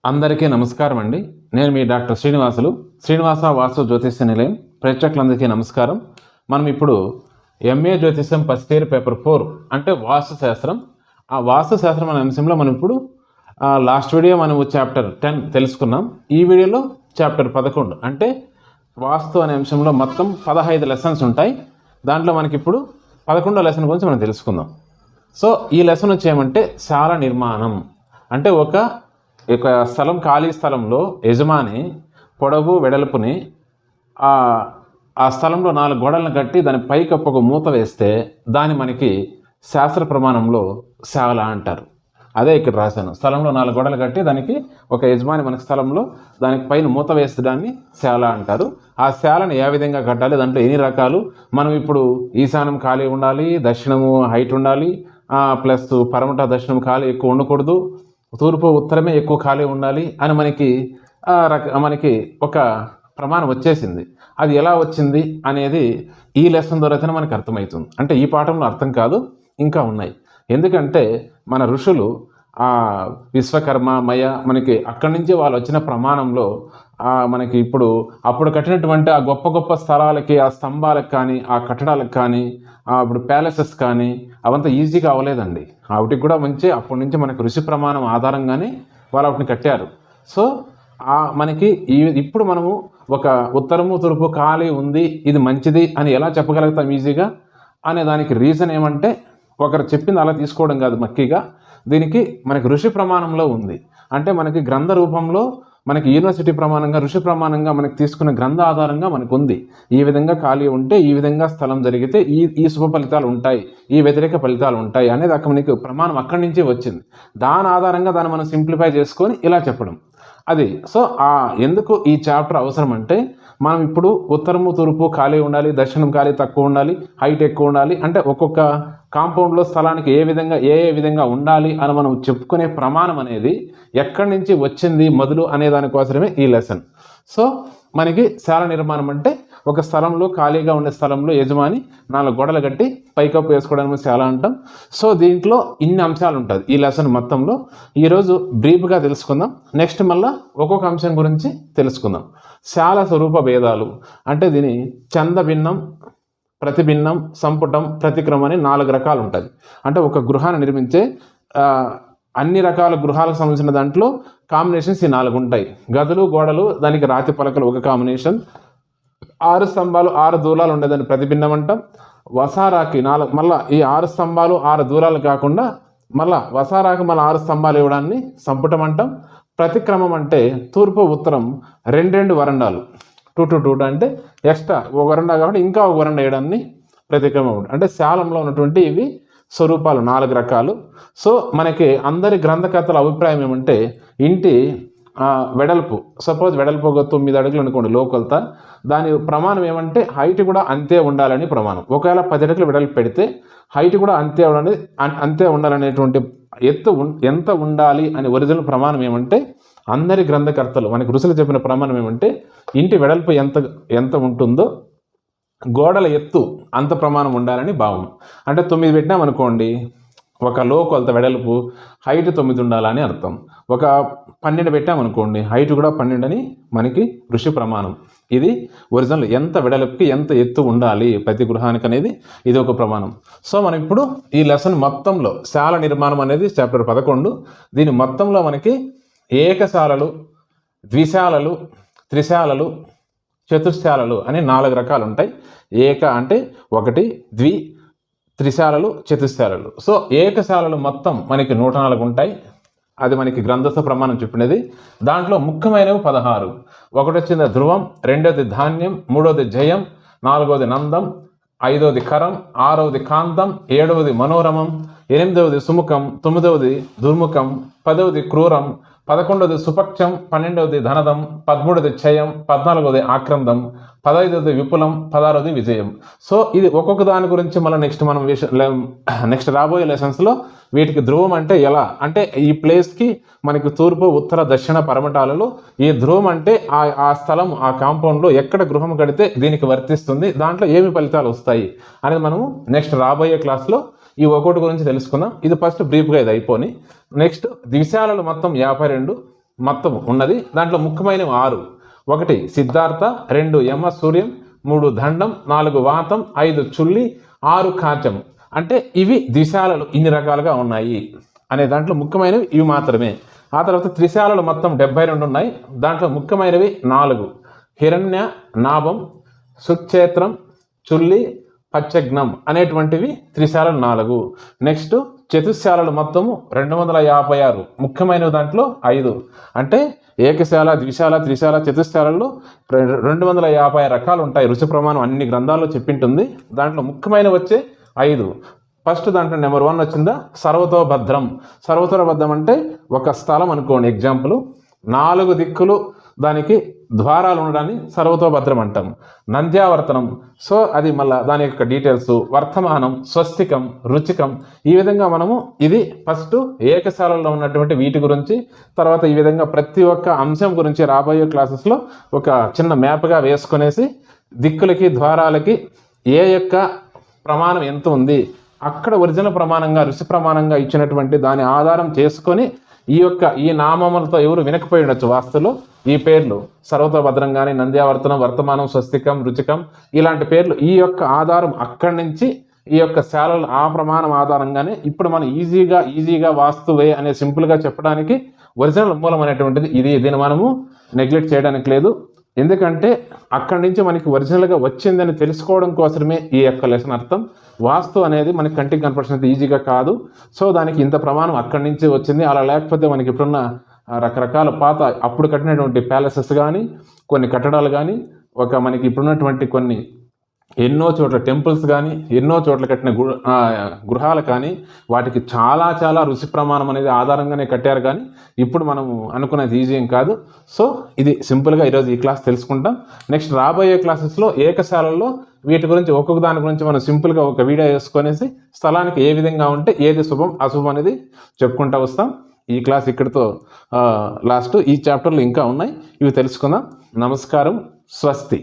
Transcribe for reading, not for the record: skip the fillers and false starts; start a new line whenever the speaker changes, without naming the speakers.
అందరికీ నమస్కారం అండి. నేను మీ డాక్టర్ శ్రీనివాస వాస్తు జ్యోతిష్య నిలయం ప్రేక్షకులందరికీ నమస్కారం. మనం ఇప్పుడు ఎంఏ జ్యోతిష్యం ఫస్ట్ ఇయర్ పేపర్ 4 అంటే వాస్తు శాస్త్రం. ఆ వాస్తు శాస్త్రం అనే అంశంలో మనం ఇప్పుడు లాస్ట్ వీడియో మనం చాప్టర్ 10 తెలుసుకున్నాం. ఈ వీడియోలో చాప్టర్ 11 అంటే వాస్తు అనే అంశంలో మొత్తం 15 లెసన్స్ ఉంటాయి. దాంట్లో మనకి ఇప్పుడు 11వ లెసన్ గురించి మనం తెలుసుకుందాం. సో ఈ లెసన్ వచ్చేయమంటే శాల నిర్మాణం అంటే ఒక స్థలం, ఖాళీ స్థలంలో యజమాని పొడవు వెడల్పుని ఆ స్థలంలో 4 గోడలను కట్టి దాని పైకప్పు ఒక మూత వేస్తే దాన్ని మనకి శాస్త్ర ప్రమాణంలో శాల అంటారు. అదే ఇక్కడ రాశాను. స్థలంలో 4 గోడలు కట్టి దానికి ఒక యజమాని మనకి స్థలంలో దానికి పైన మూత వేస్తే దాన్ని శాల అంటారు. ఆ శాలను ఏ విధంగా కట్టాలి, దాంట్లో ఎన్ని రకాలు, మనం ఇప్పుడు ఈశాన్యం ఖాళీ ఉండాలి, దక్షిణము హైట్ ఉండాలి, ప్లస్ పరమట దక్షిణం ఖాళీ ఎక్కువ ఉండకూడదు, తూర్పు ఉత్తరమే ఎక్కువ ఖాళీ ఉండాలి అని మనకి ఒక ప్రమాణం వచ్చేసింది. అది ఎలా వచ్చింది అనేది ఈ లెసన్ ద్వారానే మనకు అర్థమవుతుంది. అంటే ఈ పాఠంలో అర్థం కాదు, ఇంకా ఉన్నాయి. ఎందుకంటే మన ఋషులు విశ్వకర్మ మయ మనకి అక్కడి నుంచి వాళ్ళు వచ్చిన ప్రమాణంలో మనకి అప్పుడు కట్టినటువంటి ఆ గొప్ప గొప్ప స్థలాలకి, ఆ స్తంభాలకు కానీ, ఆ కట్టడాలకు కానీ, ఇప్పుడు ప్యాలెసెస్ కానీ అవంతా ఈజీగా అవ్వలేదండి. వాటికి కూడా అప్పటి నుంచి మనకు ఋషి ప్రమాణం ఆధారంగానే వాళ్ళు వాటిని కట్టారు. సో మనకి ఇప్పుడు మనము ఒక ఉత్తరము తూర్పు ఖాళీ ఉంది, ఇది మంచిది అని ఎలా చెప్పగలుగుతాం ఈజీగా అనే దానికి రీజన్ ఏమంటే, ఒకరు చెప్పింది అలా తీసుకోవడం కాదు. మక్కిగా దీనికి మనకి ఋషి ప్రమాణంలో ఉంది. అంటే మనకి గ్రంథ రూపంలో, మనకి యూనివర్సిటీ ప్రమాణంగా, ఋషి ప్రమాణంగా మనకి తీసుకున్న గ్రంథ ఆధారంగా మనకు ఉంది. ఈ విధంగా ఖాళీ ఉంటే, ఈ విధంగా స్థలం జరిగితే ఈ శుభ ఫలితాలు ఉంటాయి, ఈ వ్యతిరేక ఫలితాలు ఉంటాయి అనేది అక్కడ మనకి ప్రమాణం అక్కడి నుంచి వచ్చింది. దాని ఆధారంగా దాన్ని మనం సింప్లిఫై చేసుకొని ఇలా చెప్పడం అది. సో ఎందుకు ఈ చాప్టర్ అవసరం అంటే, మనం ఇప్పుడు ఉత్తరము తూర్పు ఖాళీ ఉండాలి, దక్షిణం ఖాళీ తక్కువ ఉండాలి, హైట్ ఎక్కువ ఉండాలి అంటే ఒక్కొక్క కాంపౌండ్లో స్థలానికి ఏ విధంగా ఉండాలి అని మనం చెప్పుకునే ప్రమాణం అనేది ఎక్కడి నుంచి వచ్చింది మొదలు అనే దానికోసమే ఈ లెసన్. సో మనకి శాల నిర్మాణం అంటే ఒక స్థలంలో, ఖాళీగా ఉండే స్థలంలో యజమాని 4 గోడలు కట్టి పైకప్పు వేసుకోవడానికి శాల అంటాం. సో దీంట్లో ఇన్ని అంశాలు ఉంటుంది ఈ లెసన్ మొత్తంలో. ఈరోజు బ్రీఫ్గా తెలుసుకుందాం. నెక్స్ట్ మళ్ళీ ఒక్కొక్క అంశం గురించి తెలుసుకుందాం. శాల స్వరూప భేదాలు అంటే దీని చందభిన్నం, ప్రతిభిన్నం, సంపుటం, ప్రతిక్రమం అని 4 రకాలు ఉంటుంది. అంటే ఒక గృహాన్ని నిర్మించే అన్ని రకాల గృహాలకు సంబంధించిన దాంట్లో కాంబినేషన్స్ ఈ 4 ఉంటాయి. గదులు, గోడలు, దానికి రాతి పలకలు ఒక కాంబినేషన్, 6 స్తంభాలు 6 దూలాలు ఉండేదాన్ని ప్రతిభిన్నం అంటాం. వసారాకి 4 మళ్ళీ ఈ 6 స్తంభాలు 6 దూలాలు కాకుండా మళ్ళీ వసారాకి 6 స్తంభాలు ఇవ్వడాన్ని సంపుటం అంటాం. ప్రతిక్రమం అంటే తూర్పు ఉత్తరం 2 వరండాలు 2 అంటే ఎక్స్ట్రా ఒక వరండా కాబట్టి ఇంకా ఒక వరండా వేయడాన్ని ప్రతిక్రమం అంటే శాలంలో ఉన్నటువంటి ఇవి స్వరూపాలు 4 రకాలు. సో మనకి అందరి గ్రంథకర్తల అభిప్రాయం ఏమంటే, ఇంటి వెడల్పు, సపోజ్ వెడల్పు ఒక 9 అడుగులు అనుకోండి లోకొలత, దాని ప్రమాణం ఏమంటే హైట్ కూడా అంతే ఉండాలని ప్రమాణం. ఒకవేళ 10 అడుగులు వెడల్పు పెడితే హైట్ కూడా అంతే ఉండాలనేటువంటి ఎత్తు ఎంత ఉండాలి అని ఒరిజినల్ ప్రమాణం ఏమంటే, అందరి గ్రంథకర్తలు మనకి ఋషులు చెప్పిన ప్రమాణం ఏమంటే, ఇంటి వెడల్పు ఎంత ఉంటుందో గోడల ఎత్తు అంత ప్రమాణం ఉండాలని భావం. అంటే 9 పెట్టినామనుకోండి, ఒక లోకొలత వెడల్పు హైట్ 9 ఉండాలని అర్థం. ఒక 12 పెట్టామనుకోండి, హైట్ కూడా 12 అని మనకి ఋషి ప్రమాణం. ఇది ఒరిజినల్ ఎంత వెడల్పుకి ఎంత ఎత్తు ఉండాలి ప్రతి గృహానికి అనేది ఇది ఒక ప్రమాణం. సో మనం ఇప్పుడు ఈ లెసన్ మొత్తంలో శాల నిర్మాణం అనేది చాప్టర్ 11. దీని మొత్తంలో మనకి ఏకశాలలు, ద్విశాలలు, త్రిశాలలు, చతుశాలలు అని 4 రకాలు ఉంటాయి. ఏక అంటే 1, ద్వి, త్రిశాలలు, చతుశాలలు. సో ఏకశాలలు మొత్తం మనకి 104 ఉంటాయి. అది మనకి గ్రంథస్థ ప్రమాణం చెప్పినది. దాంట్లో ముఖ్యమైనవి 16. ఒకటి వచ్చింది ధ్రువం, 2వది ధాన్యం, 3వది జయం, 4వది నందం, 5వది కరం, 6వది కాంతం, 7వది మనోరమం, 8వది సుముఖం, 9వది దుర్ముఖం, 10వది క్రూరం, 11వది సుపక్షం, 12వది ధనదం, 13వది క్షయం, 14వది ఆక్రందం, 15వది విపులం, 16వది విజయం. సో ఇది ఒక్కొక్క దాని గురించి మళ్ళీ నెక్స్ట్ రాబోయే లెసన్స్లో వీటికి ధ్రువం అంటే ఎలా అంటే, ఈ ప్లేస్కి మనకి తూర్పు ఉత్తర దక్షిణ పరమటాలలో ఈ ధ్రువం అంటే ఆ స్థలం, ఆ కాంపౌండ్లో ఎక్కడ గృహం కడితే దీనికి వర్తిస్తుంది, దాంట్లో ఏమి ఫలితాలు వస్తాయి అనేది మనము నెక్స్ట్ రాబోయే క్లాస్లో ఈ ఒక్కొక్కటి గురించి తెలుసుకుందాం. ఇది ఫస్ట్ బ్రీఫ్గా ఇది అయిపోయి నెక్స్ట్ ద్విశాలలు మొత్తం 52, మొత్తం ఉన్నది. దాంట్లో ముఖ్యమైనవి 6. 1 సిద్ధార్థ, 2 యమ సూర్యం, 3 దండం, 4 వాతం, 5 చుల్లి, 6 కాచం. అంటే ఇవి దిశాలలు ఇన్ని రకాలుగా ఉన్నాయి అనే దాంట్లో ముఖ్యమైనవి ఇవి మాత్రమే. ఆ తర్వాత త్రిశాలలు మొత్తం 72 ఉన్నాయి. దాంట్లో ముఖ్యమైనవి 4: హిరణ్య, నాభం, సుక్షేత్రం, చుల్లి, పచ్చగ్నం అనేటువంటివి త్రిశాలలు 4. నెక్స్ట్ చతుశాలలు మొత్తము 256. ముఖ్యమైనవి దాంట్లో 5. అంటే ఏకశాల, ద్విశాల, త్రిశాల, చతుశాలలో 250 రకాలు ఉంటాయి. రుచి ప్రమాణం అన్ని గ్రంథాల్లో చెప్పింటుంది. దాంట్లో ముఖ్యమైనవి వచ్చే 5. ఫస్ట్ దాంట్లో నెంబర్ 1 వచ్చిందా సర్వతోభద్రం. సర్వతోభద్రం అంటే ఒక స్థలం అనుకోండి, ఎగ్జాంపుల్ 4 దిక్కులు దానికి ద్వారాలు ఉండడాన్ని సర్వతోభద్రం అంటాం. నంద్యావర్తనం, సో అది మళ్ళీ దాని యొక్క డీటెయిల్స్, వర్తమానం, స్వస్తికం, రుచికం, ఈ విధంగా మనము ఇది ఫస్ట్ ఏకశాలలో ఉన్నటువంటి వీటి గురించి, తర్వాత ఈ విధంగా ప్రతి ఒక్క అంశం గురించి రాబోయే క్లాసెస్లో ఒక చిన్న మ్యాప్గా వేసుకునేసి దిక్కులకి ద్వారాలకి ఏ యొక్క ప్రమాణం ఎంత ఉంది, అక్కడ ఒరిజినల్ ప్రమాణంగా ఋషి ప్రమాణంగా ఇచ్చినటువంటి దాని ఆధారం చేసుకొని ఈ నామములతో ఎవరు వినకపోయి ఉండొచ్చు వాస్తులో ఈ పేర్లు సర్వతోభద్రం కానీ, నంద్యావర్తనం, వర్తమానం, స్వస్తికం, రుచికం ఇలాంటి పేర్లు ఈ యొక్క ఆధారం అక్కడి నుంచి ఈ యొక్క శాలలు ఆ ప్రమాణం ఆధారంగానే ఇప్పుడు మనం ఈజీగా వాస్తువే అనే సింపుల్గా చెప్పడానికి ఒరిజినల్ మూలం అనేటువంటిది ఇది. దీన్ని మనము నెగ్లెక్ట్ చేయడానికి లేదు. ఎందుకంటే అక్కడి నుంచి మనకి ఒరిజినల్గా వచ్చిందని తెలుసుకోవడం కోసమే ఈ యొక్క లెసన్ అర్థం. వాస్తు అనేది మనకి కంటికి కనపడినంత ఈజీగా కాదు. సో దానికి ఇంత ప్రమాణం అక్కడి నుంచి వచ్చింది. అలా లేకపోతే మనకి ఇప్పుడున్న రకరకాల పాత అప్పుడు కట్టినటువంటి ప్యాలెసెస్ కానీ, కొన్ని కట్టడాలు కానీ, మనకి ఇప్పుడున్నటువంటి కొన్ని ఎన్నో చోట్ల టెంపుల్స్ కానీ, ఎన్నో చోట్ల కట్టిన గృహాలు కానీ, వాటికి చాలా రుచి ప్రమాణం అనేది ఆధారంగానే కట్టారు. కానీ ఇప్పుడు మనం అనుకునేది ఈజీ ఏం కాదు. సో ఇది సింపుల్గా ఈరోజు ఈ క్లాస్ తెలుసుకుంటాం. నెక్స్ట్ రాబోయే క్లాసెస్లో ఏకశాలల్లో వీటి గురించి ఒక్కొక్క దాని గురించి మనం సింపుల్గా ఒక వీడియో వేసుకొనేసి స్థలానికి ఏ విధంగా ఉంటే ఏది శుభం అశుభం అనేది చెప్పుకుంటూ వస్తాం. ఈ క్లాస్ ఇక్కడితో లాస్ట్. ఈ చాప్టర్లు ఇంకా ఉన్నాయి, ఇవి తెలుసుకుందాం. నమస్కారం, స్వస్తి.